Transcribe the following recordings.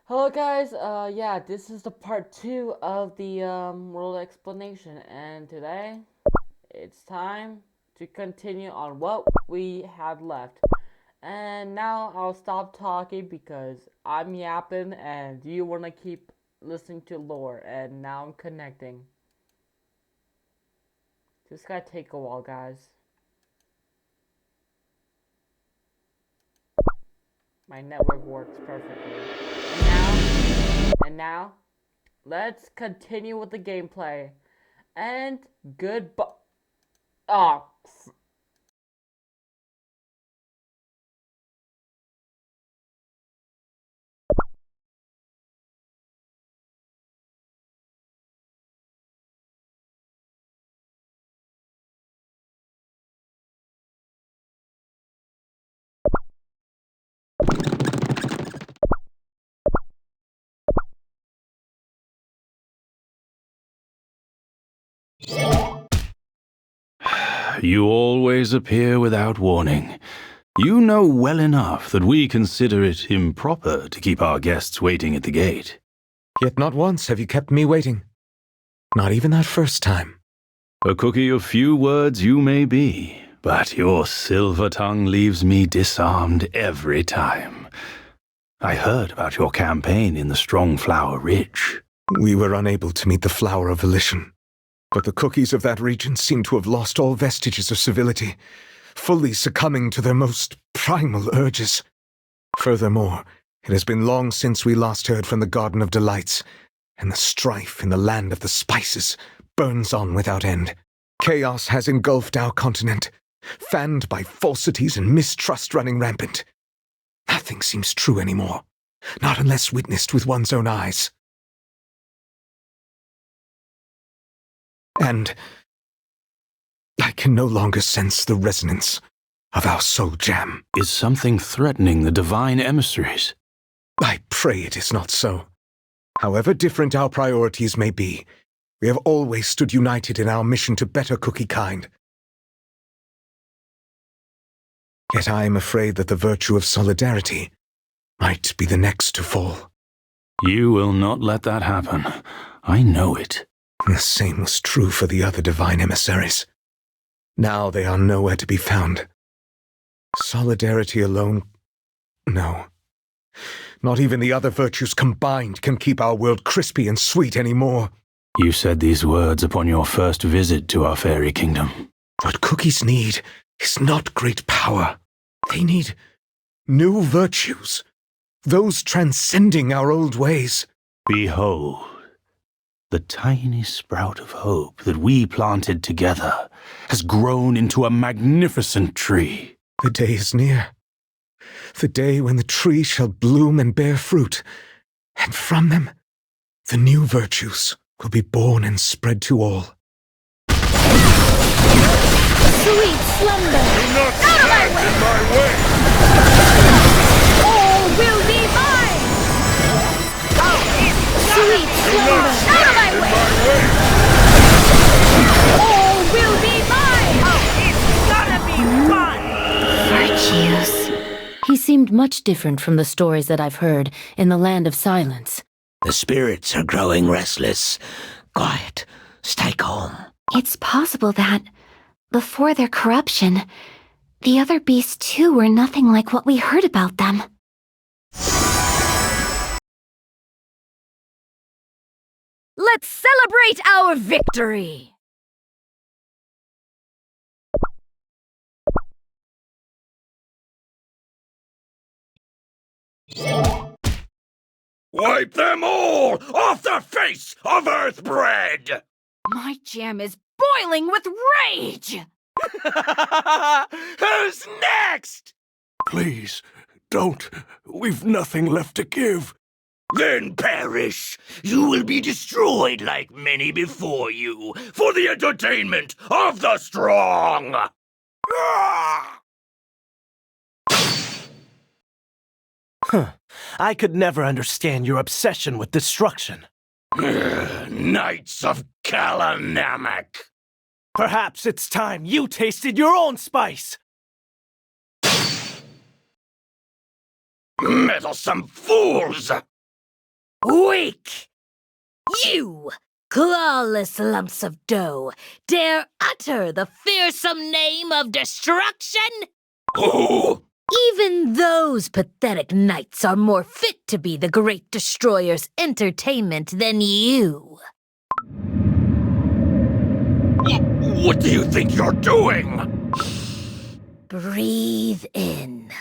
Hello guys, yeah, this is the part 2 of the world explanation, and today it's time to continue on what we had left. And now I'll stop talking because I'm yapping and you want to keep listening to lore, and now I'm connecting. This gotta take a while, guys. My network works perfectly. And now, let's continue with the gameplay. And goodbye. Oh, You always appear without warning. You know well enough that we consider it improper to keep our guests waiting at the gate. Yet not once have you kept me waiting. Not even that first time. A cookie of few words you may be, but your silver tongue leaves me disarmed every time. I heard about your campaign in the Strongflower Ridge. We were unable to meet the Flower of Volition. But the cookies of that region seem to have lost all vestiges of civility, fully succumbing to their most primal urges. Furthermore, it has been long since we last heard from the Garden of Delights, and the strife in the land of the spices burns on without end. Chaos has engulfed our continent, fanned by falsities and mistrust running rampant. Nothing seems true anymore, not unless witnessed with one's own eyes. And I can no longer sense the resonance of our soul jam. Is something threatening the divine emissaries? I pray it is not so. However different our priorities may be, we have always stood united in our mission to better cookie kind. Yet I am afraid that the virtue of solidarity might be the next to fall. You will not let that happen. I know it. The same was true for the other divine emissaries. Now they are nowhere to be found. Solidarity alone? No. Not even the other virtues combined can keep our world crispy and sweet anymore. You said these words upon your first visit to our fairy kingdom. What cookies need is not great power. They need new virtues, those transcending our old ways. Behold, the tiny sprout of hope that we planted together has grown into a magnificent tree. The day is near. The day when the tree shall bloom and bear fruit, and from them the new virtues will be born and spread to all. Sweet slumber! Do not Out of my stand way! in my way! All will be mine! Sweet slumber! Out of my way! All will be mine! It's gonna be fun! Virtues. He seemed much different from the stories that I've heard in the Land of Silence. The spirits are growing restless. Quiet. Stay calm. It's possible that, before their corruption, the other beasts too were nothing like what we heard about them. Let's celebrate our victory! Wipe them all off the face of Earthbread! My jam is boiling with rage! Who's next? Please, don't. We've nothing left to give. Then perish. You will be destroyed like many before you, for the entertainment of the strong! Ah! I could never understand your obsession with destruction. Knights of Kalanamak! Perhaps it's time you tasted your own spice. Meddlesome fools! Weak! You, clawless lumps of dough, dare utter the fearsome name of destruction? Who? Even those pathetic knights are more fit to be the great destroyer's entertainment than you. What do you think you're doing? Breathe in.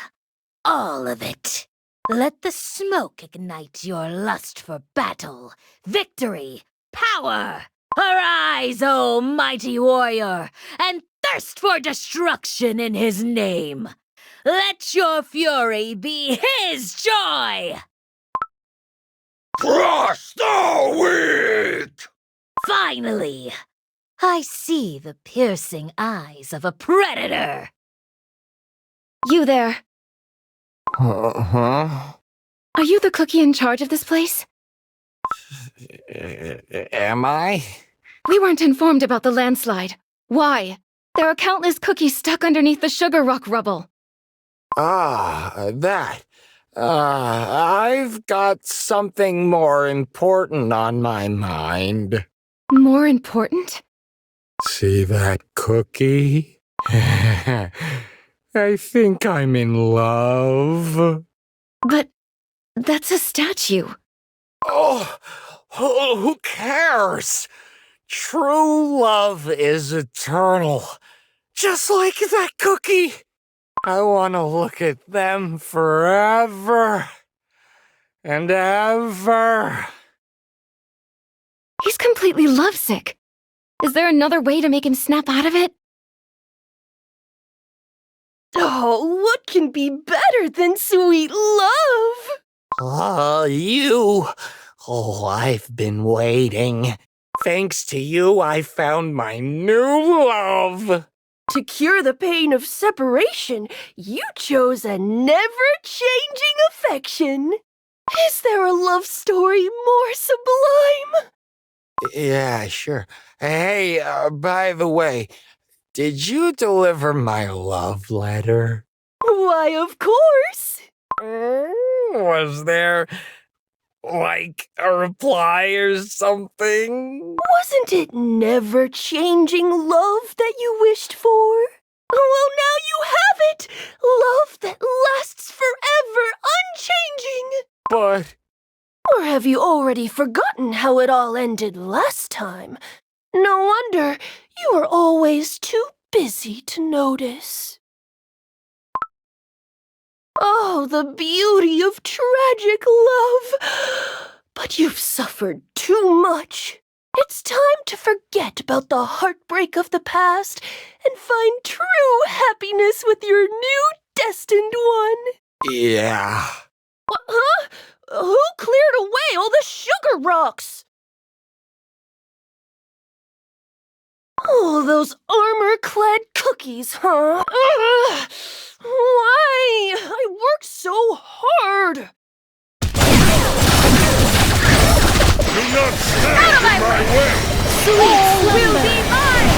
All of it. Let the smoke ignite your lust for battle, victory, power. Arise, O mighty warrior, and thirst for destruction in his name. Let your fury be his joy! Crush the weak! Finally, I see the piercing eyes of a predator. You there. Huh? Are you the cookie in charge of this place? Am I? We weren't informed about the landslide. Why? There are countless cookies stuck underneath the Sugar Rock rubble. That. I've got something more important on my mind. More important? See that cookie? I think I'm in love. But that's a statue. Oh, who cares? True love is eternal. Just like that cookie. I want to look at them forever and ever. He's completely lovesick. Is there another way to make him snap out of it? Oh, what can be better than sweet love? Oh, I've been waiting. Thanks to you, I found my new love. To cure the pain of separation, you chose a never-changing affection. Is there a love story more sublime? Yeah, sure. Hey, by the way, did you deliver my love letter? Why, of course. Was there, like, a reply or something? Wasn't it never-changing love that you wished for? Well, now you have it! Love that lasts forever, unchanging! But... Or have you already forgotten how it all ended last time? No wonder you were always too busy to notice. Oh, the beauty of tragic love! But you've suffered too much. It's time to forget about the heartbreak of the past and find true happiness with your new destined one. Yeah. Huh? Who cleared away all the sugar rocks? Oh, those armor-clad cookies, huh? Ugh! Why? I worked so hard. Do not stand in my way! Sweet will be mine!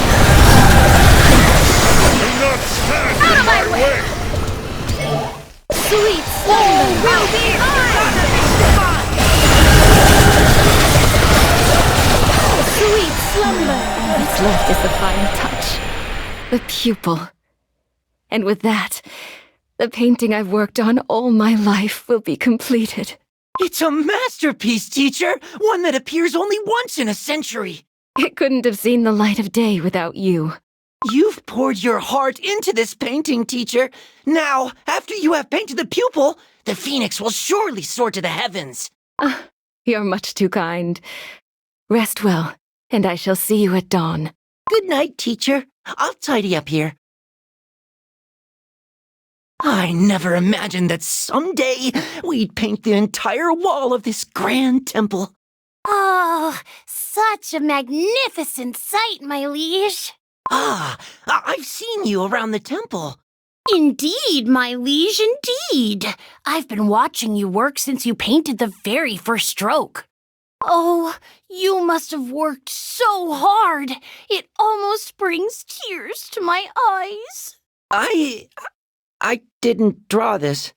Do not stand in my way! Sweet slumber will be mine! Sweet slumber! What's left is the final touch. The pupil. And with that, the painting I've worked on all my life will be completed. It's a masterpiece, teacher! One that appears only once in a century! It couldn't have seen the light of day without you. You've poured your heart into this painting, teacher. Now, after you have painted the pupil, the phoenix will surely soar to the heavens. You're much too kind. Rest well, and I shall see you at dawn. Good night, teacher. I'll tidy up here. I never imagined that someday we'd paint the entire wall of this grand temple. Oh, such a magnificent sight, my liege. I've seen you around the temple. Indeed, my liege, indeed. I've been watching you work since you painted the very first stroke. Oh, you must have worked so hard. It almost brings tears to my eyes. I didn't draw this.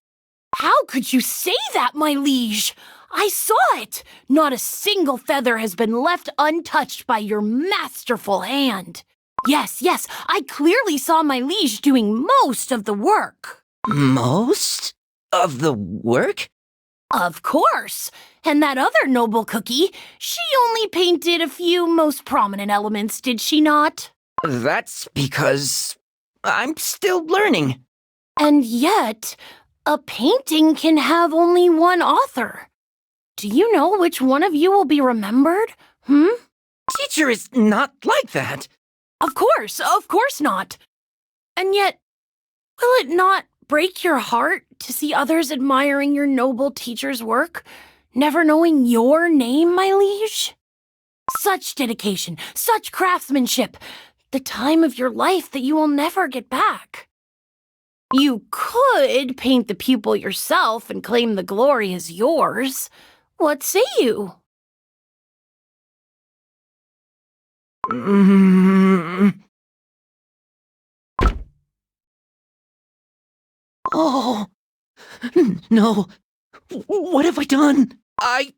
How could you say that, my liege? I saw it! Not a single feather has been left untouched by your masterful hand. Yes, I clearly saw my liege doing most of the work. Most of the work? Of course. And that other noble cookie, she only painted a few most prominent elements, did she not? That's because I'm still learning. And yet, a painting can have only one author. Do you know which one of you will be remembered? Teacher is not like that. Of course not. And yet, will it not break your heart to see others admiring your noble teacher's work, never knowing your name, my liege? Such dedication, such craftsmanship, the time of your life that you will never get back. You could paint the pupil yourself and claim the glory as yours. What say you? Oh, no. What have I done? I've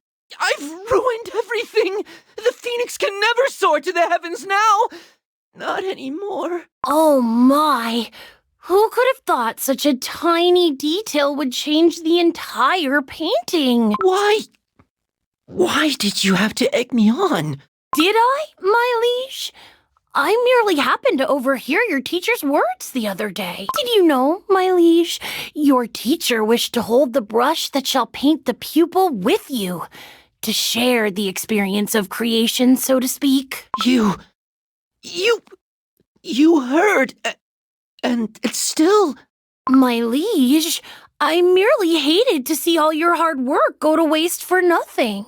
ruined everything. The phoenix can never soar to the heavens now. Not anymore. Oh my! Who could have thought such a tiny detail would change the entire painting? Why did you have to egg me on? Did I, my liege? I merely happened to overhear your teacher's words the other day. Did you know, my liege, your teacher wished to hold the brush that shall paint the pupil with you, to share the experience of creation, so to speak? You heard, and it's still... My liege, I merely hated to see all your hard work go to waste for nothing.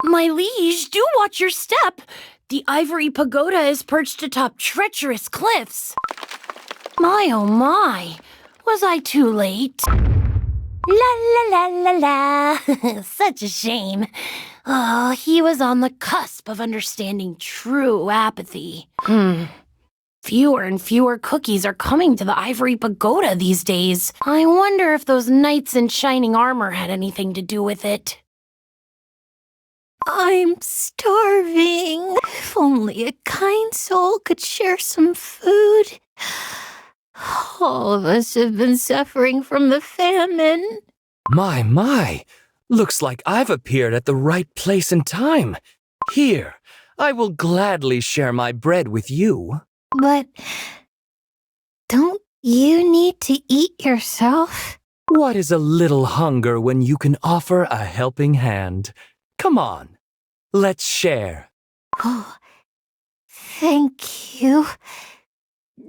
My liege, do watch your step. The ivory pagoda is perched atop treacherous cliffs. My, oh my, was I too late? La la la la la, such a shame. Oh, he was on the cusp of understanding true apathy. Fewer and fewer cookies are coming to the ivory pagoda these days. I wonder if those knights in shining armor had anything to do with it. I'm starving. If only a kind soul could share some food. All of us have been suffering from the famine. My. Looks like I've appeared at the right place and time. Here, I will gladly share my bread with you. But don't you need to eat yourself? What is a little hunger when you can offer a helping hand? Come on, let's share. Oh, thank you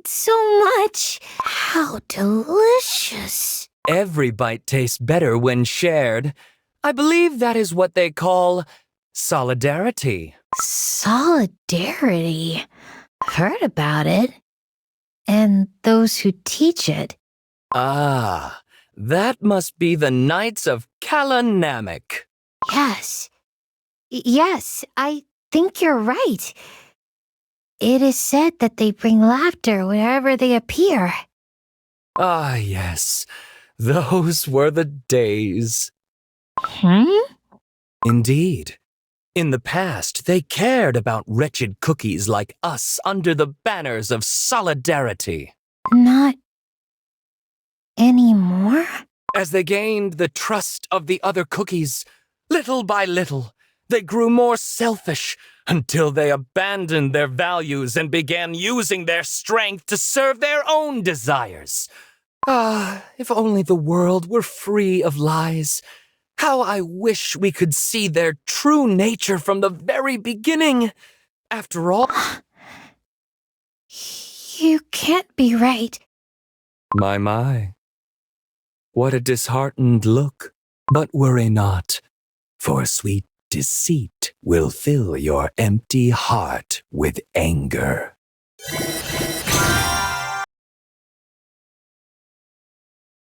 so much. How delicious. Every bite tastes better when shared. I believe that is what they call solidarity. Solidarity? I've heard about it. And those who teach it. Ah, that must be the Knights of Kalanamek. Yes, I think you're right. It is said that they bring laughter wherever they appear. Ah, yes. Those were the days. Indeed. In the past, they cared about wretched cookies like us under the banners of solidarity. Not anymore? As they gained the trust of the other cookies, little by little, they grew more selfish until they abandoned their values and began using their strength to serve their own desires. Ah, if only the world were free of lies. How I wish we could see their true nature from the very beginning. After all... You can't be right. My. What a disheartened look. But worry not, for sweet deceit will fill your empty heart with anger.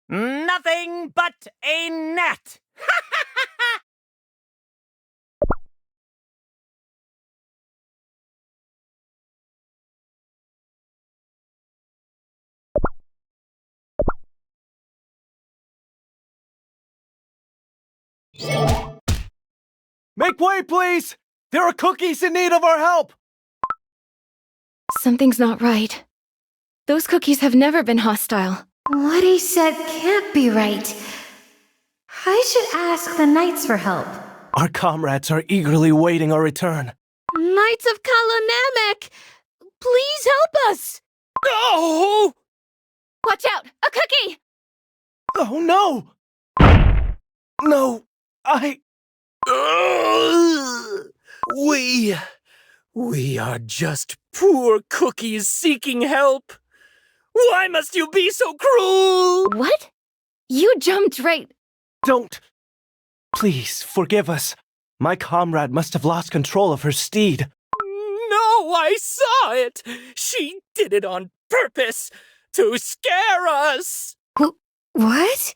Nothing but a gnat! Make way, please! There are cookies in need of our help! Something's not right. Those cookies have never been hostile. What he said can't be right. I should ask the knights for help. Our comrades are eagerly waiting our return. Knights of Kalanamek! Please help us! No! Watch out! A cookie! Oh no! No, We are just poor cookies seeking help. Why must you be so cruel? What? You jumped right... Don't. Please, forgive us. My comrade must have lost control of her steed. No, I saw it! She did it on purpose! To scare us! What?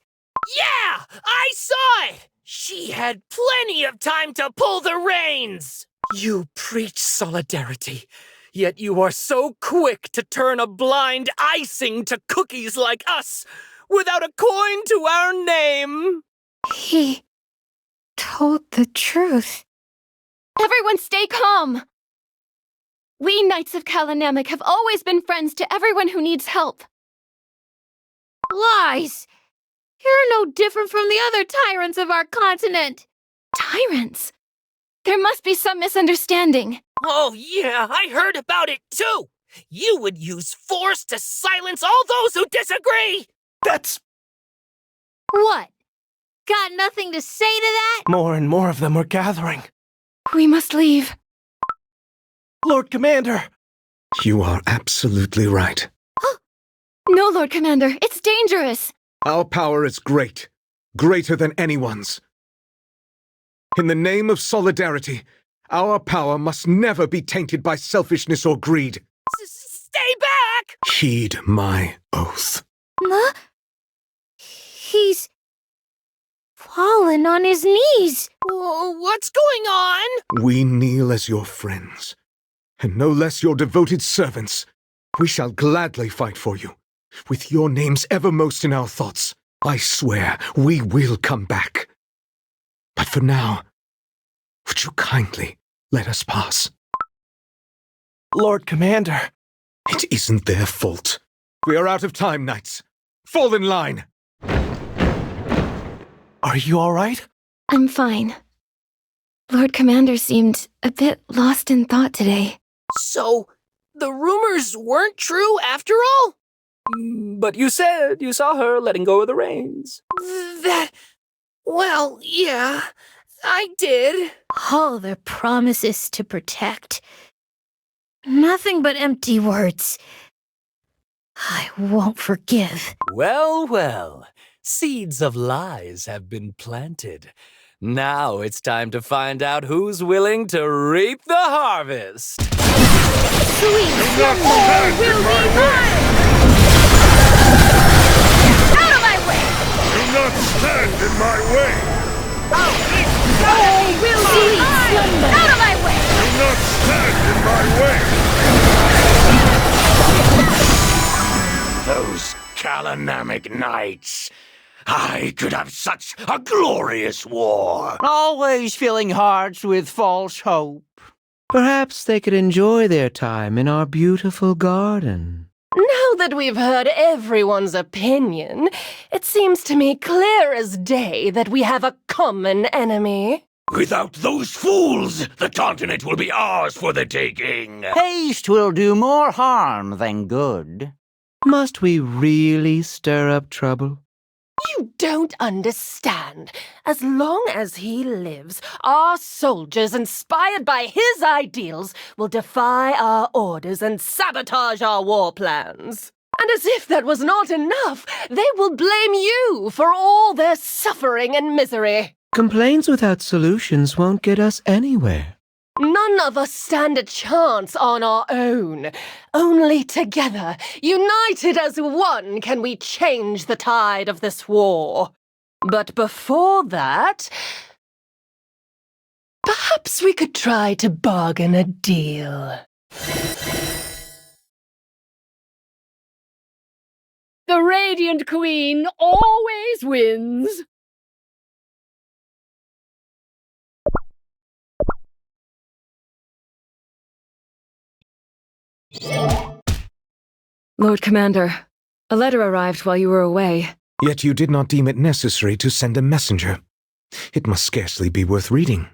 Yeah! I saw it! She had plenty of time to pull the reins! You preach solidarity, yet you are so quick to turn a blind icing to cookies like us, without a coin to our name! He told the truth. Everyone stay calm! We Knights of Kalanamek have always been friends to everyone who needs help. Lies! You're no different from the other tyrants of our continent. Tyrants? There must be some misunderstanding. Oh, yeah, I heard about it too! You would use force to silence all those who disagree! That's... What? Got nothing to say to that? More and more of them are gathering. We must leave. Lord Commander! You are absolutely right. No, Lord Commander, it's dangerous. Our power is great, greater than anyone's. In the name of solidarity, our power must never be tainted by selfishness or greed. Stay back! Heed my oath. Huh? He's fallen on his knees. What's going on? We kneel as your friends, and no less your devoted servants. We shall gladly fight for you, with your names evermost in our thoughts. I swear we will come back. But for now, would you kindly let us pass? Lord Commander! It isn't their fault. We are out of time, knights. Fall in line! Are you all right? I'm fine. Lord Commander seemed a bit lost in thought today. So, the rumors weren't true after all? But you said you saw her letting go of the reins. Well, yeah, I did. All their promises to protect. Nothing but empty words. I won't forgive. Well, well. Seeds of lies have been planted. Now it's time to find out who's willing to reap the harvest. Sweet slumber will be mine! Out of my way! Do not stand in my way! Joy will be mine! Out of my way! Do not stand in my way! Those Kalanamek Knights. I could have such a glorious war. Always filling hearts with false hope. Perhaps they could enjoy their time in our beautiful garden. Now that we've heard everyone's opinion, it seems to me clear as day that we have a common enemy. Without those fools, the continent will be ours for the taking. Haste will do more harm than good. Must we really stir up trouble? You don't understand. As long as he lives, our soldiers, inspired by his ideals, will defy our orders and sabotage our war plans. And as if that was not enough, they will blame you for all their suffering and misery. Complaints without solutions won't get us anywhere. None of us stand a chance on our own. Only together, united as one, can we change the tide of this war. But before that, perhaps we could try to bargain a deal. The Radiant Queen always wins. Lord Commander, a letter arrived while you were away. Yet you did not deem it necessary to send a messenger. It must scarcely be worth reading.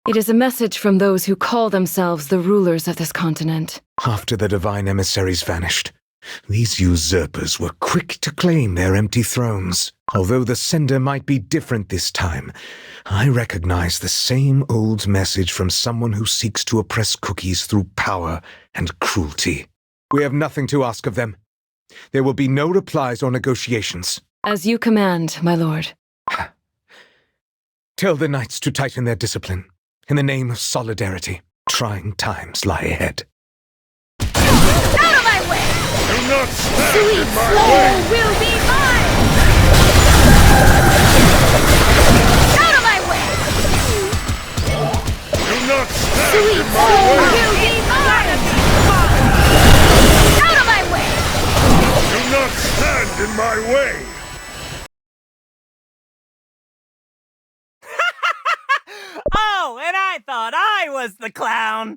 It is a message from those who call themselves the rulers of this continent. After the divine emissaries vanished, these usurpers were quick to claim their empty thrones. Although the sender might be different this time, I recognize the same old message from someone who seeks to oppress cookies through power and cruelty. We have nothing to ask of them. There will be no replies or negotiations. As you command, my lord. Tell the knights to tighten their discipline. In the name of solidarity, trying times lie ahead. Out of my way! Do not stand Sweet in my soul way! will be mine! Out of my way! Do not stand Sweet in my soul way! will be mine! Out of my way! Do not stand in my way! Oh, and I thought I was the clown!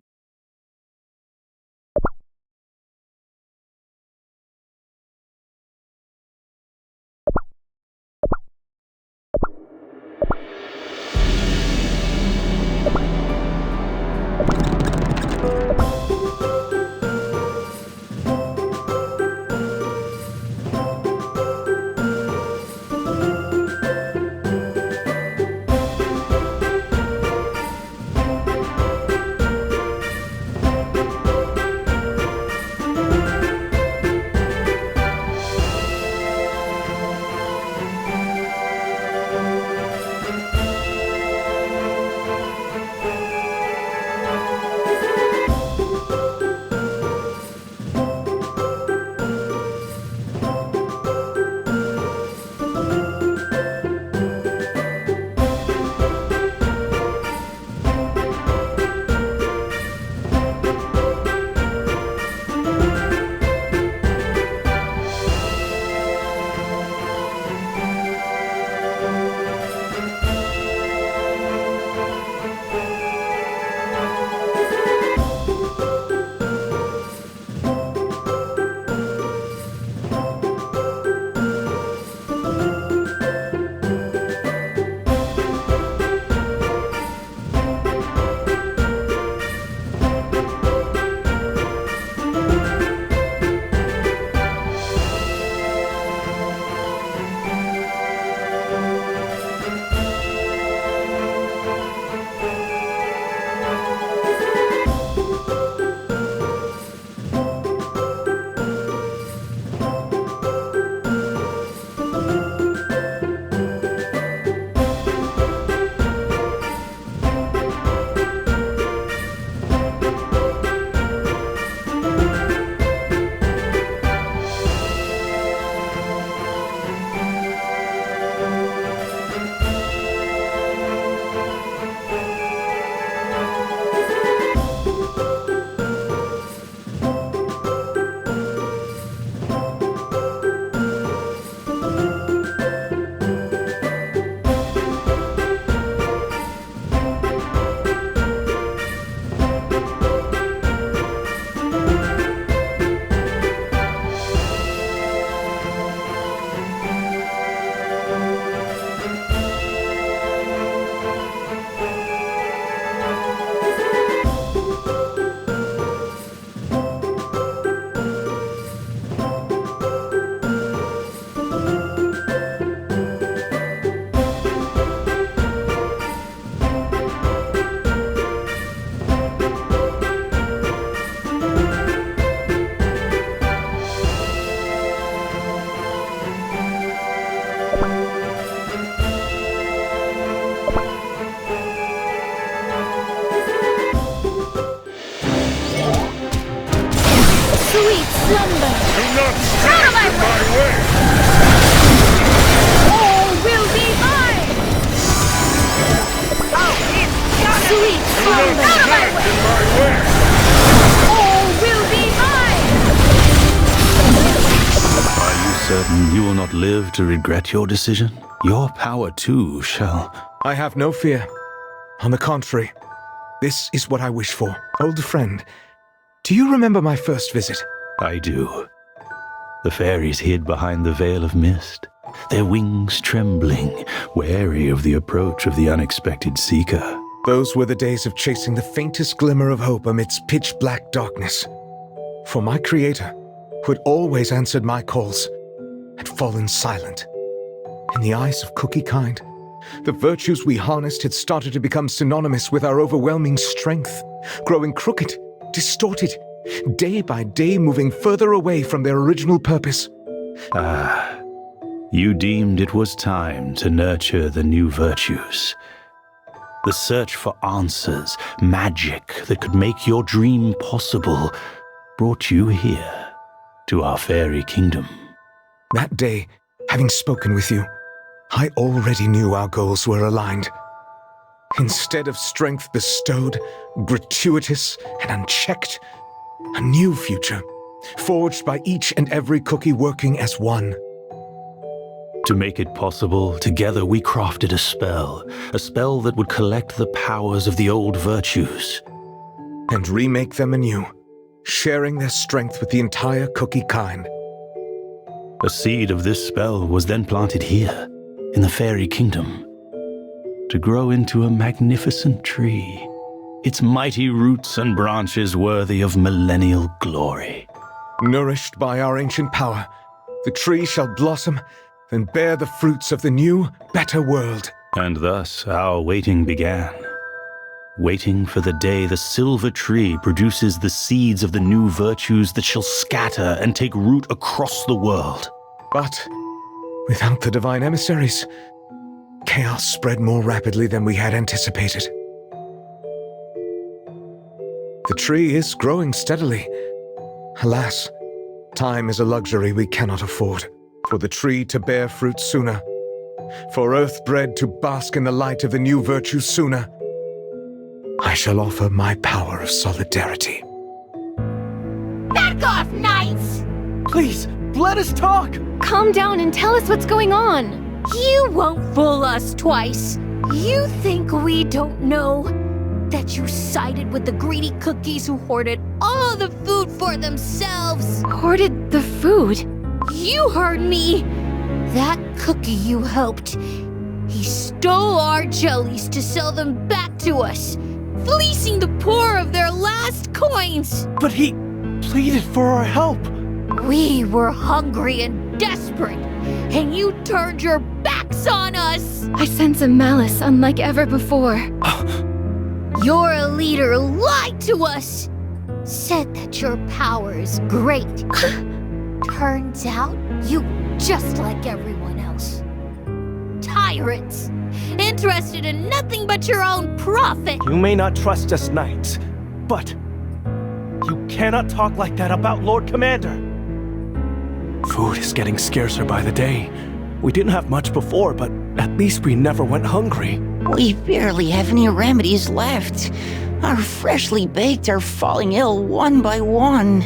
Sweet slumber! Do not stand in my way! All will be mine! Sweet Do slumber! not stand in my way! All will be mine! Are you certain you will not live to regret your decision? Your power too shall... I have no fear. On the contrary, this is what I wish for. Old friend, Do you remember my first visit? I do. The fairies hid behind the veil of mist, their wings trembling, wary of the approach of the unexpected seeker. Those were the days of chasing the faintest glimmer of hope amidst pitch-black darkness. For my creator, who had always answered my calls, had fallen silent. In the eyes of Cookie Kind, the virtues we harnessed had started to become synonymous with our overwhelming strength, growing crooked, distorted, day by day moving further away from their original purpose. Ah, you deemed it was time to nurture the new virtues. The search for answers, magic that could make your dream possible, brought you here, to our fairy kingdom. That day, having spoken with you, I already knew our goals were aligned. Instead of strength bestowed, gratuitous and unchecked, a new future, forged by each and every cookie working as one. To make it possible, together we crafted a spell that would collect the powers of the old virtues. And remake them anew, sharing their strength with the entire Cookie Kind. A seed of this spell was then planted here, in the fairy kingdom, to grow into a magnificent tree, its mighty roots and branches worthy of millennial glory. Nourished by our ancient power, the tree shall blossom and bear the fruits of the new, better world. And thus our waiting began. Waiting for the day the silver tree produces the seeds of the new virtues that shall scatter and take root across the world. But without the divine emissaries, chaos spread more rapidly than we had anticipated. The tree is growing steadily. Alas, time is a luxury we cannot afford. For the tree to bear fruit sooner, for Earthbred to bask in the light of the new virtue sooner, I shall offer my power of solidarity. Back off, knights! Please, let us talk! Calm down and tell us what's going on. You won't fool us twice. You think we don't know that you sided with the greedy cookies who hoarded all the food for themselves? Hoarded the food? You heard me! That cookie you helped, he stole our jellies to sell them back to us, fleecing the poor of their last coins! But he pleaded for our help! We were hungry and desperate, and you turned your backs on us! I sense a malice unlike ever before. Your leader lied to us! Said that your power is great. Turns out, you just like everyone else. Tyrants, interested in nothing but your own profit. You may not trust us, knights, but you cannot talk like that about Lord Commander. Food is getting scarcer by the day. We didn't have much before, but at least we never went hungry. We barely have any remedies left. Our freshly baked are falling ill one by one.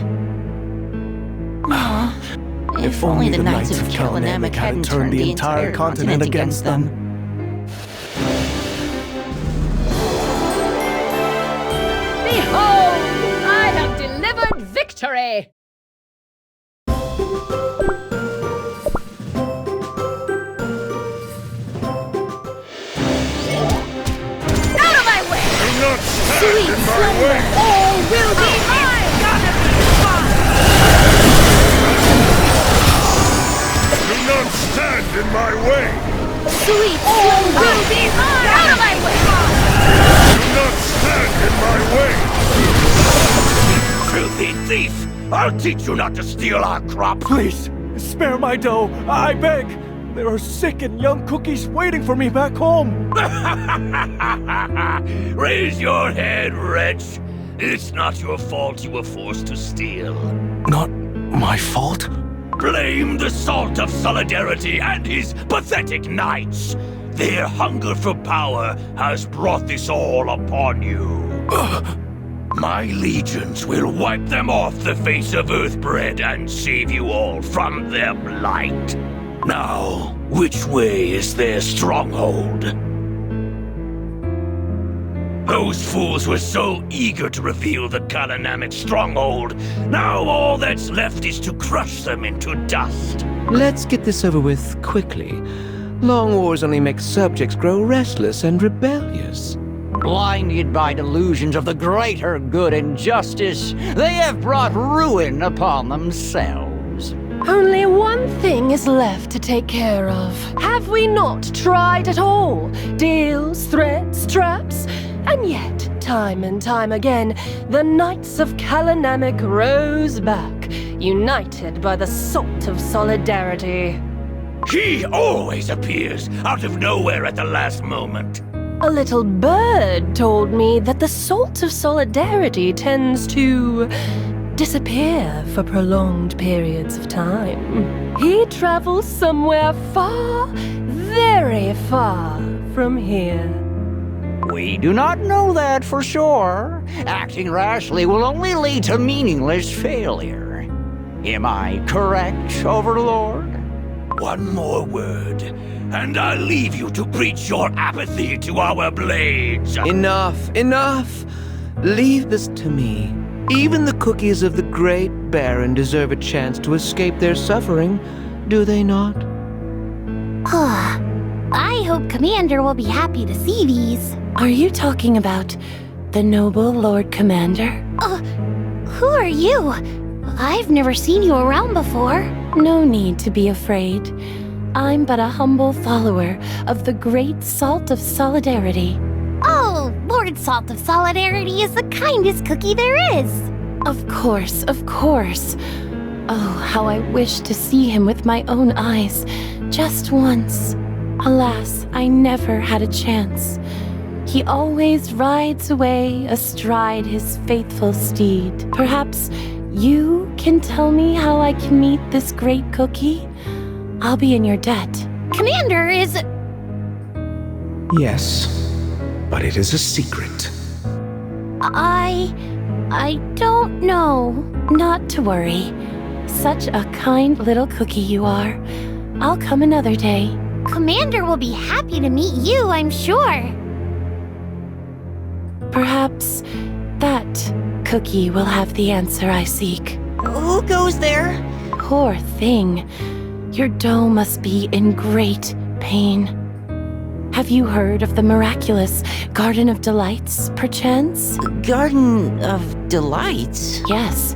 If only the Knights of Kalanamic hadn't turned the entire continent against them. Behold! I have delivered victory! Out of my way! Do not stand Sweet in my slumber, way! all will be mine! Do not stand in my way! Sweet slumber, will be mine! Out of my way! Do not stand in my way! Filthy thief! I'll teach you not to steal our crop! Please, spare my dough, I beg! There are sick and young cookies waiting for me back home! Raise your head, wretch! It's not your fault you were forced to steal. Not my fault? Blame the Salt of Solidarity and his pathetic knights! Their hunger for power has brought this all upon you. My legions will wipe them off the face of Earthbred and save you all from their blight. Now, which way is their stronghold? Those fools were so eager to reveal the Kalanamic stronghold. Now all that's left is to crush them into dust. Let's get this over with quickly. Long wars only make subjects grow restless and rebellious. Blinded by delusions of the greater good and justice, they have brought ruin upon themselves. Only one thing is left to take care of. Have we not tried at all? Deals, threats, traps? And yet, time and time again, the Knights of Kalanamic rose back, united by the salt of solidarity. He always appears out of nowhere at the last moment. A little bird told me that the salt of solidarity tends to disappear for prolonged periods of time. He travels somewhere far, very far from here. We do not know that for sure. Acting rashly will only lead to meaningless failure. Am I correct, Overlord? One more word, and I'll leave you to preach your apathy to our blades. Enough, enough! Leave this to me. Even the cookies of the Great Baron deserve a chance to escape their suffering, do they not? I hope Commander will be happy to see these. Are you talking about the noble Lord Commander? Who are you? I've never seen you around before. No need to be afraid. I'm but a humble follower of the Great Salt of Solidarity. Oh, Lord Salt of Solidarity is the kindest cookie there is. Of course, of course. Oh, how I wish to see him with my own eyes, just once. Alas, I never had a chance. He always rides away astride his faithful steed. Perhaps you can tell me how I can meet this great cookie? I'll be in your debt. Commander is... Yes, but it is a secret. I don't know. Not to worry. Such a kind little cookie you are. I'll come another day. Commander will be happy to meet you, I'm sure. Perhaps that cookie will have the answer I seek. Who goes there? Poor thing. Your dough must be in great pain. Have you heard of the miraculous Garden of Delights, perchance? Garden of Delights? Yes.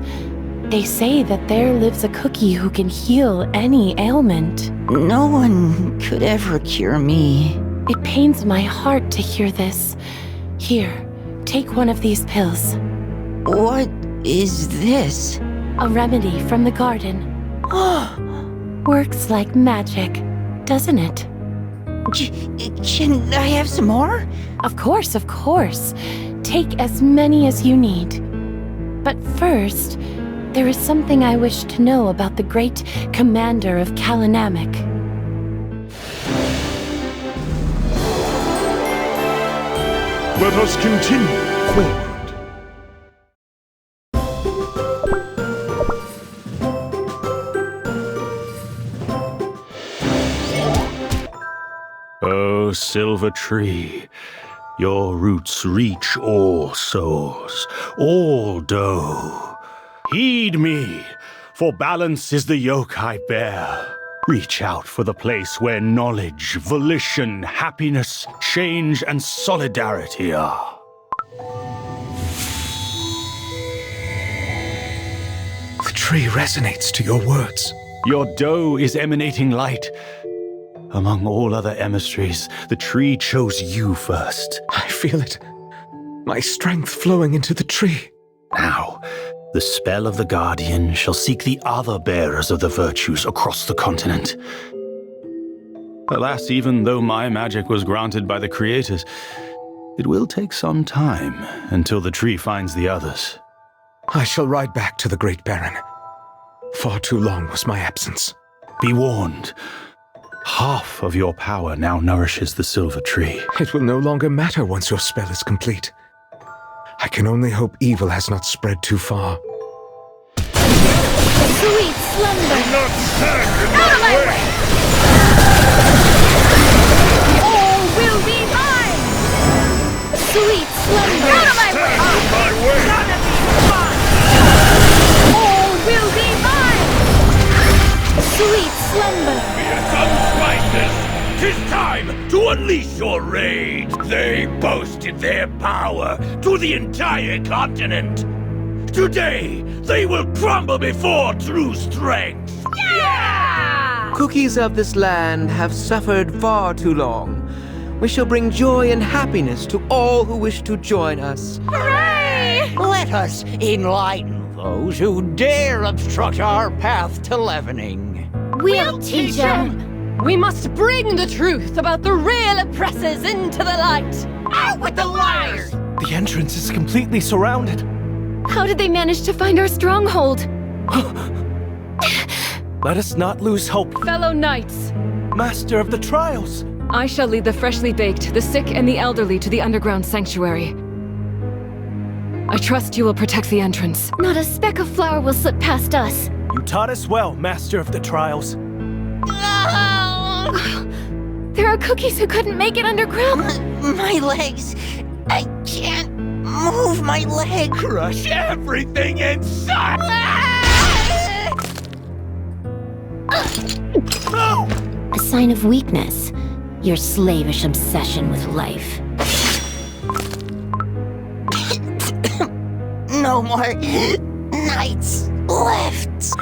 They say that there lives a cookie who can heal any ailment. No one could ever cure me. It pains my heart to hear this. Here, take one of these pills. What is this? A remedy from the garden. Works like magic, doesn't it? Can I have some more? Of course, of course. Take as many as you need. But first, there is something I wish to know about the great commander of Kalanamic. Let us continue forward. O silver tree, your roots reach all souls, all dough. Heed me, for balance is the yoke I bear. Reach out for the place where knowledge, volition, happiness, change, and solidarity are. The tree resonates to your words. Your dough is emanating light. Among all other emissaries, the tree chose you first. I feel it. My strength flowing into the tree. Now, the spell of the Guardian shall seek the other bearers of the virtues across the continent. Alas, even though my magic was granted by the creators, it will take some time until the tree finds the others. I shall ride back to the Great Baron. Far too long was my absence. Be warned. Half of your power now nourishes the silver tree. It will no longer matter once your spell is complete. I can only hope evil has not spread too far. Sweet slumber! Out of my way! All will be mine! Sweet slumber! to unleash your rage. They boasted their power to the entire continent. Today, they will crumble before true strength. Cookies of this land have suffered far too long. We shall bring joy and happiness to all who wish to join us. Hooray! Let us enlighten those who dare obstruct our path to leavening. We'll teach them. We must bring the truth about the real oppressors into the light. Out with the liars! The entrance is completely surrounded. How did they manage to find our stronghold? Let us not lose hope. Fellow knights, Master of the Trials! I shall lead the freshly baked, the sick, and the elderly to the underground sanctuary. I trust you will protect the entrance. Not a speck of flour will slip past us. You taught us well, Master of the Trials. There are cookies who couldn't make it underground. My legs. I can't move my leg. Crush everything in sight! A sign of weakness. Your slavish obsession with life. No more nights left.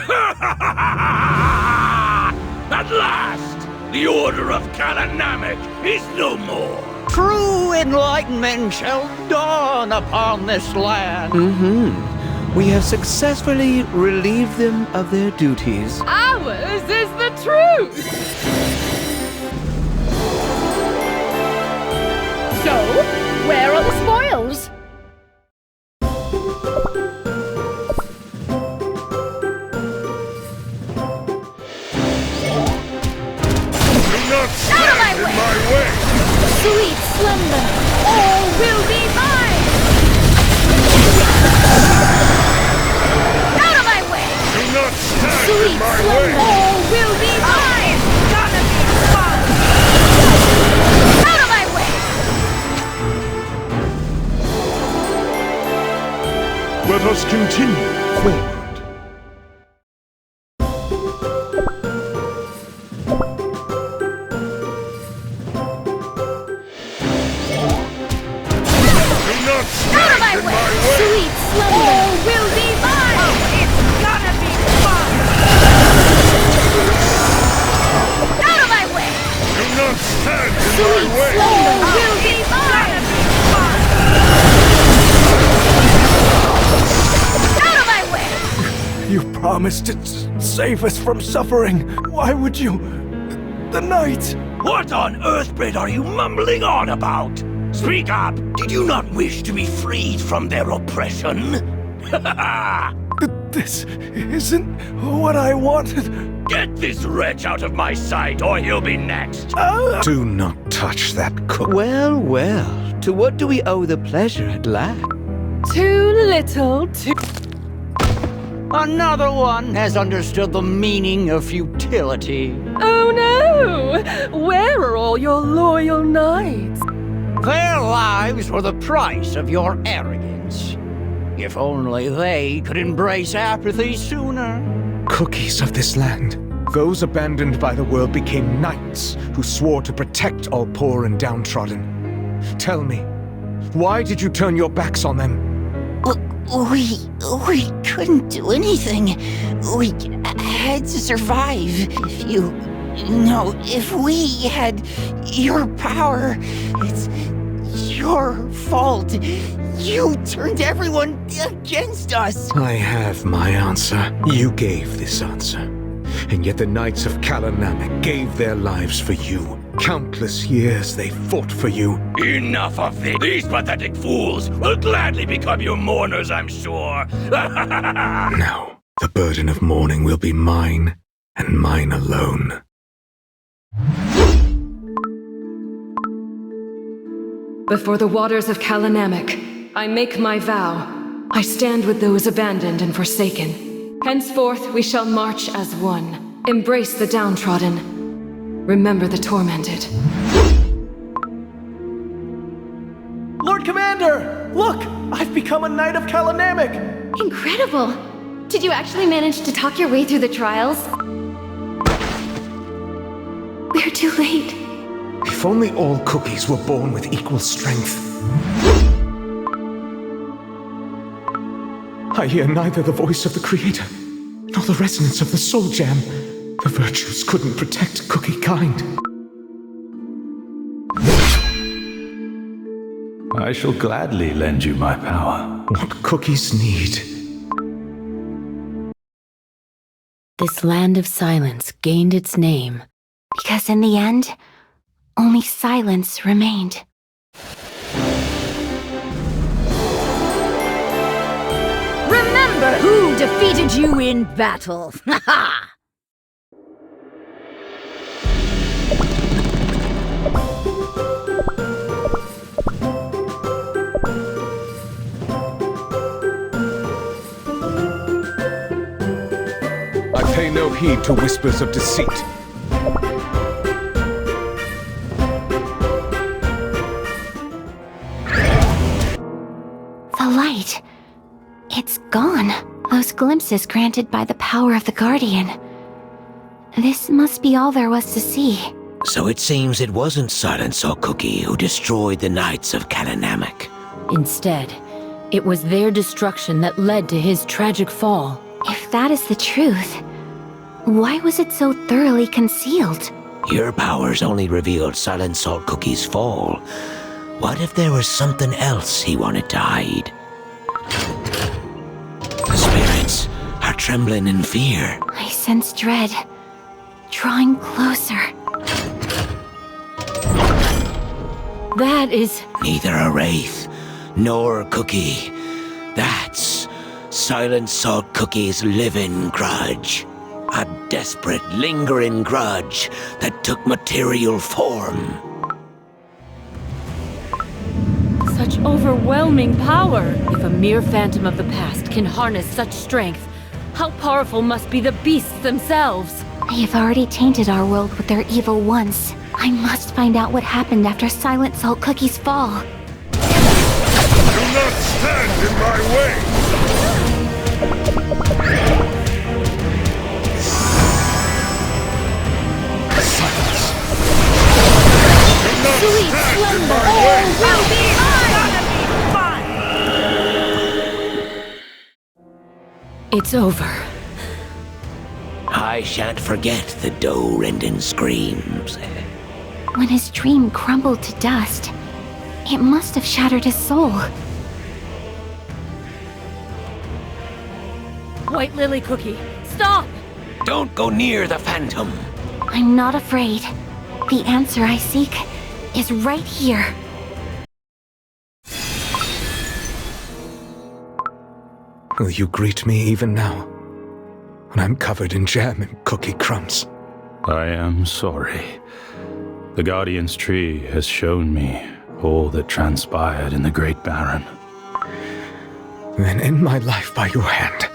At last, the Order of Kalanamek is no more. True enlightenment shall dawn upon this land. We have successfully relieved them of their duties. Ours is the truth! So, where are the spoils? Do not stand in my way! Sweet slumber, all will be mine! Out of my way! Do not stand Sweet in my slumber, way! all will be mine! Gonna be fun! Out of my way! Let us continue forward. Do not stand Out of my in way! my way! Sweet slumber, all will be mine! It's gonna be fun! Out of my way! Do not stand in Sweet my way! slumber, all will be mine! Out of my way! You promised to save us from suffering. Why would you? The knight! What on earthbread are you mumbling on about? Speak up! Did you not wish to be freed from their oppression? This isn't what I wanted. Get this wretch out of my sight, or he'll be next. Do not touch that cook. Well, well, to what do we owe the pleasure at last? Too little, too... Another one has understood the meaning of futility. Oh no! Where are all your loyal knights? Their lives were the price of your arrogance. If only they could embrace apathy sooner. Cookies of this land. Those abandoned by the world became knights who swore to protect all poor and downtrodden. Tell me, why did you turn your backs on them? We couldn't do anything. We had to survive. If we had your power, it's your fault. You turned everyone against us. I have my answer. You gave this answer. And yet the Knights of Kalanamek gave their lives for you. Countless years they fought for you. Enough of this. These pathetic fools will gladly become your mourners, I'm sure. Now, the burden of mourning will be mine, and mine alone. Before the waters of Kalanamek, I make my vow. I stand with those abandoned and forsaken. Henceforth we shall march as one. Embrace the downtrodden. Remember the tormented. Lord Commander! Look! I've become a Knight of Kalanamek! Incredible! Did you actually manage to talk your way through the trials? We're too late. If If only all cookies were born with equal strength. I hear neither the voice of the Creator, nor the resonance of the Soul Gem. The virtues couldn't protect cookie kind. I shall gladly lend you my power. What cookies need. This land of silence gained its name because in the end, only silence remained. Remember who defeated you in battle! Ha I pay no heed to whispers of deceit. The light. It's gone. Those glimpses granted by the power of the Guardian. This must be all there was to see. So it seems it wasn't Silent Salt Cookie who destroyed the Knights of Kalanamak. Instead, it was their destruction that led to his tragic fall. If that is the truth, why was it so thoroughly concealed? Your powers only revealed Silent Salt Cookie's fall. What if there was something else he wanted to hide? The spirits are trembling in fear. I sense dread, drawing closer. That is... Neither a wraith, nor a cookie. That's Silent Salt Cookie's living grudge. A desperate, lingering grudge that took material form. Such overwhelming power! If a mere phantom of the past can harness such strength, how powerful must be the beasts themselves? They have already tainted our world with their evil once. I must find out what happened after Silent Salt Cookie's fall. Do not stand in my way! Silence! Do not Sweet stand in slumber! my way! Will be It's over. I shan't forget the doe-rending screams. When his dream crumbled to dust, it must have shattered his soul. White Lily Cookie, stop! Don't go near the phantom. I'm not afraid. The answer I seek is right here. Will you greet me even now, when I'm covered in jam and cookie crumbs? I am sorry. The Guardian's tree has shown me all that transpired in the Great Baron. Then end my life by your hand,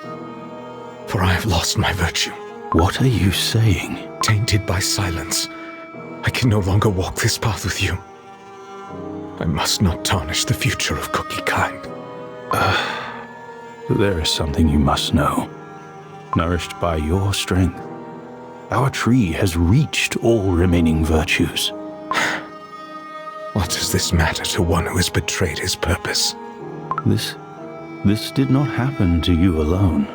for I have lost my virtue. What are you saying? Tainted by silence, I can no longer walk this path with you. I must not tarnish the future of cookie kind. There is something you must know. Nourished by your strength, our tree has reached all remaining virtues. What does this matter to one who has betrayed his purpose? This did not happen to you alone.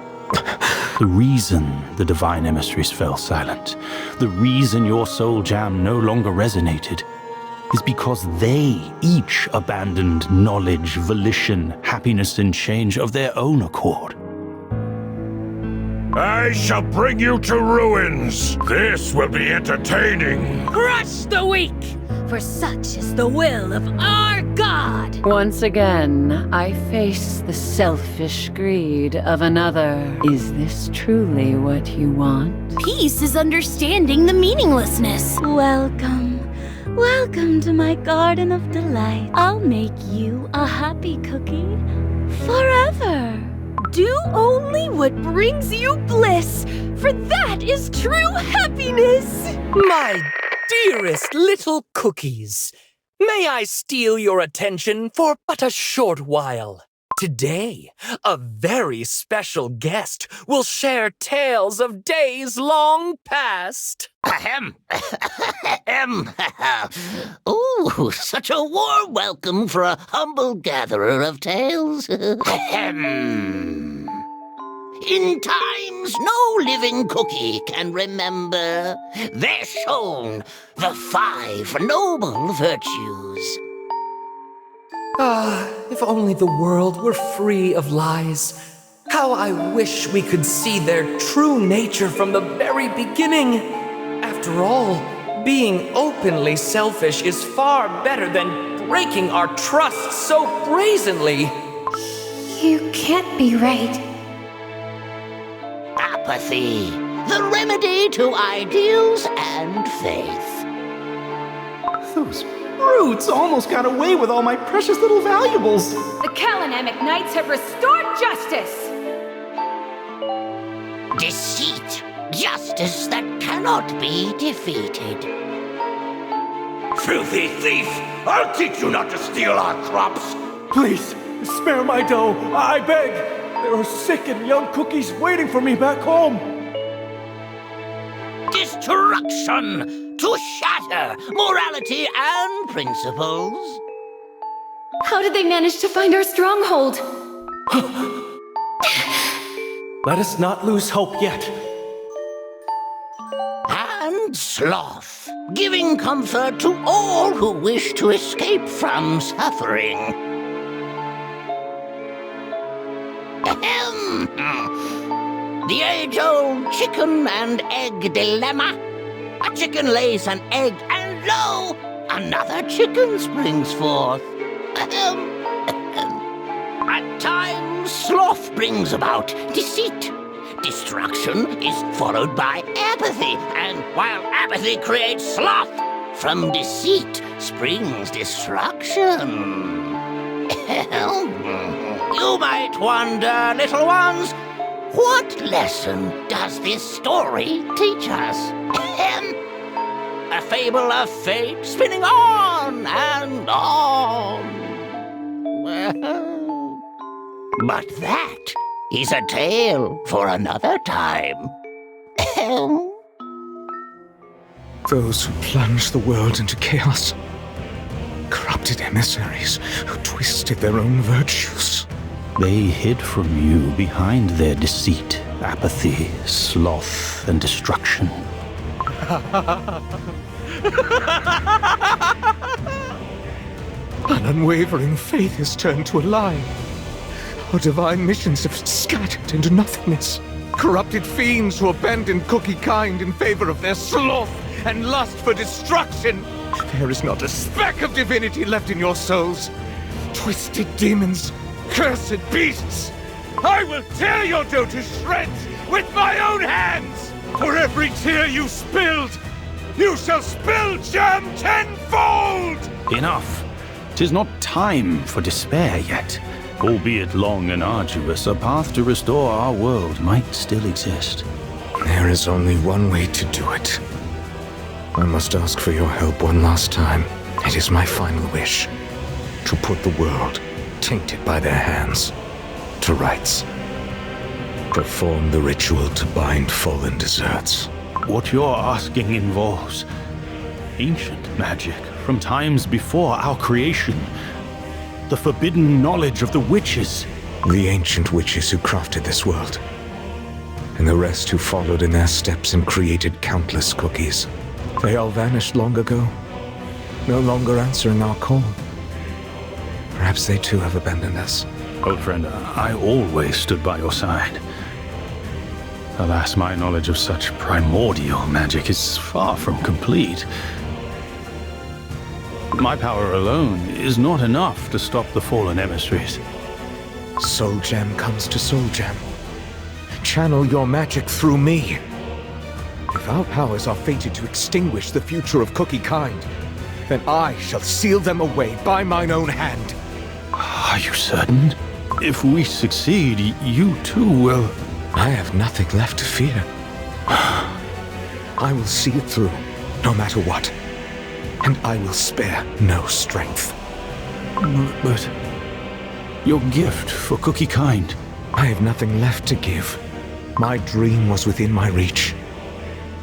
The reason the divine emissaries fell silent, the reason your soul jam no longer resonated, is because they each abandoned knowledge, volition, happiness, and change of their own accord. I shall bring you to ruins. This will be entertaining. Crush the weak, for such is the will of our God. Once again, I face the selfish greed of another. Is this truly what you want? Peace is understanding the meaninglessness. Welcome. Welcome to my garden of delight. I'll make you a happy cookie forever. Do only what brings you bliss, for that is true happiness. My dearest little cookies, may I steal your attention for but a short while? Today, a very special guest will share tales of days long past. Ahem. Ooh, such a warm welcome for a humble gatherer of tales. Ahem. In times no living cookie can remember, they're shown the 5 noble virtues. Ah, if only the world were free of lies. How I wish we could see their true nature from the very beginning. After all, being openly selfish is far better than breaking our trust so brazenly. You can't be right. Apathy, the remedy to ideals and faith. Those brutes almost got away with all my precious little valuables. The Kalanamic Knights have restored justice! Deceit, justice that cannot be defeated. Filthy thief! I'll teach you not to steal our crops! Please, spare my dough, I beg! There are sick and young cookies waiting for me back home! Destruction! To shatter morality and principles. How did they manage to find our stronghold? Let us not lose hope yet. And sloth, giving comfort to all who wish to escape from suffering. Ahem. The age-old chicken and egg dilemma. A chicken lays an egg, and lo, another chicken springs forth. Ahem. At times, sloth brings about deceit. Destruction is followed by apathy, and while apathy creates sloth, from deceit springs destruction. You might wonder, little ones, what lesson does this story teach us? A fable of fate spinning on and on. But that is a tale for another time. Those who plunge the world into chaos. Corrupted emissaries who twisted their own virtues. They hid from you behind their deceit, apathy, sloth, and destruction. An unwavering faith has turned to a lie. Our divine missions have scattered into nothingness. Corrupted fiends who abandoned cookie kind in favor of their sloth and lust for destruction. There is not a speck of divinity left in your souls. Twisted demons, cursed beasts. I will tear your dough to shreds with my own hands! For every tear you spilled, you shall spill jam tenfold! Enough! 'Tis not time for despair yet. Albeit long and arduous, a path to restore our world might still exist. There is only one way to do it. I must ask for your help one last time. It is my final wish. To put the world, tainted by their hands, to rights. Perform the ritual to bind fallen deserts. What you're asking involves ancient magic from times before our creation. The forbidden knowledge of the witches. The ancient witches who crafted this world. And the rest who followed in their steps and created countless cookies. They all vanished long ago, no longer answering our call. Perhaps they too have abandoned us. Old friend, I always stood by your side. Alas, my knowledge of such primordial magic is far from complete. My power alone is not enough to stop the fallen emissaries. Soul Gem comes to Soul Gem. Channel your magic through me. If our powers are fated to extinguish the future of Cookie kind, then I shall seal them away by mine own hand. Are you certain? If we succeed, you too will... I have nothing left to fear. I will see it through, no matter what. And I will spare no strength. But Your gift for Cookie Kind. I have nothing left to give. My dream was within my reach,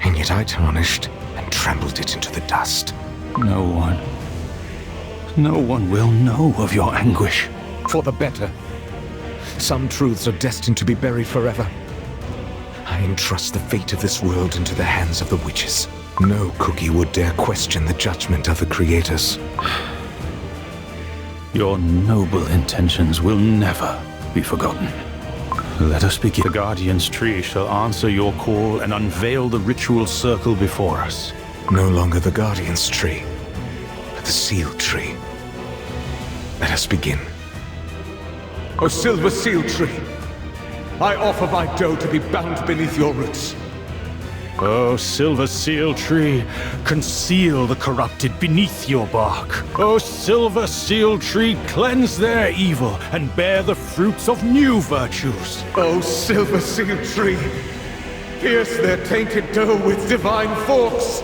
and yet I tarnished and trampled it into the dust. No one will know of your anguish. For the better. Some truths are destined to be buried forever. I entrust the fate of this world into the hands of the witches. No cookie would dare question the judgment of the creators. Your noble intentions will never be forgotten. Let us begin. The Guardian's Tree shall answer your call and unveil the ritual circle before us. No longer the Guardian's Tree, but the Seal Tree. Let us begin. O Silver Seal Tree, I offer my dough to be bound beneath your roots. O Silver Seal Tree, conceal the corrupted beneath your bark. O Silver Seal Tree, cleanse their evil and bear the fruits of new virtues. O Silver Seal Tree, pierce their tainted dough with divine forks.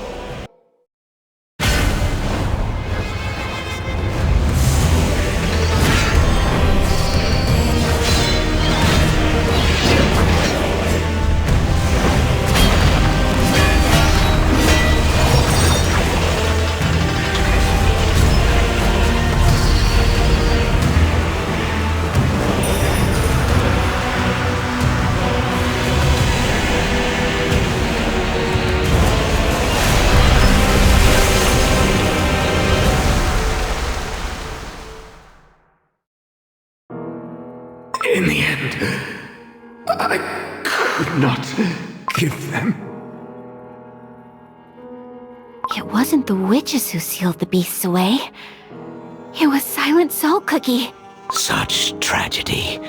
In the end, I could not give them. It wasn't the witches who sealed the beasts away. It was Silent Salt Cookie. Such tragedy.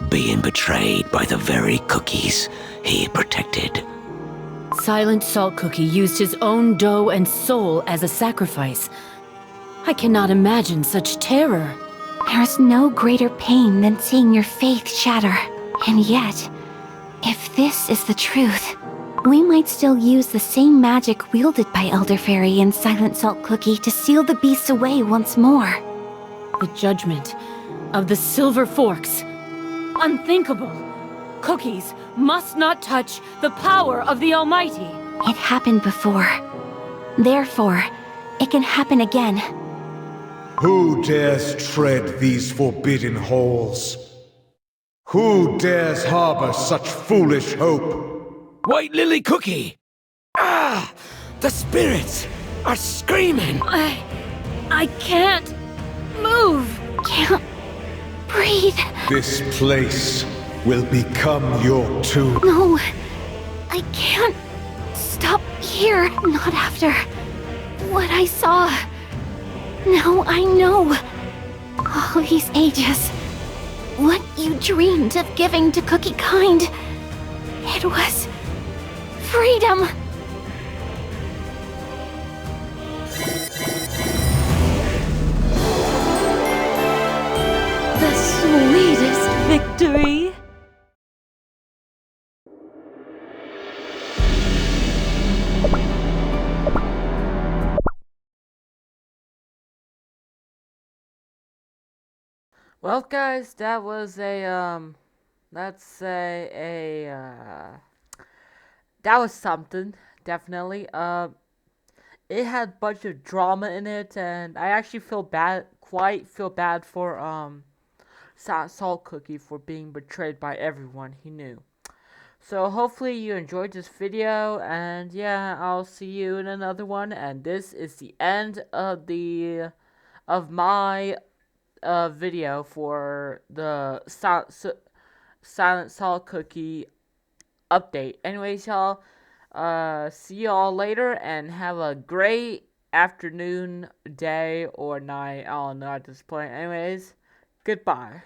Being betrayed by the very cookies he protected. Silent Salt Cookie used his own dough and soul as a sacrifice. I cannot imagine such terror. There's no greater pain than seeing your faith shatter. And yet, if this is the truth, we might still use the same magic wielded by Elder Fairy and Silent Salt Cookie to seal the beasts away once more. The judgment of the Silver Forks. Unthinkable. Cookies must not touch the power of the Almighty. It happened before. Therefore, it can happen again. Who dares tread these forbidden halls? Who dares harbor such foolish hope? White Lily Cookie! Ah! The spirits are screaming! I can't move. Can't breathe. This place will become your tomb. No, I can't stop here. Not after what I saw. Now I know. All these ages. What you dreamed of giving to Cookie Kind. It was freedom. The sweetest victory. Well, guys, that was that was something, definitely. It had a bunch of drama in it, and I actually quite feel bad for Salt Cookie for being betrayed by everyone he knew. So hopefully you enjoyed this video, and yeah, I'll see you in another one. And this is the end of my video for the Silent Salt Cookie update. Anyways, y'all, see y'all later, and have a great afternoon, day, or night. I don't know at this point. Anyways, goodbye.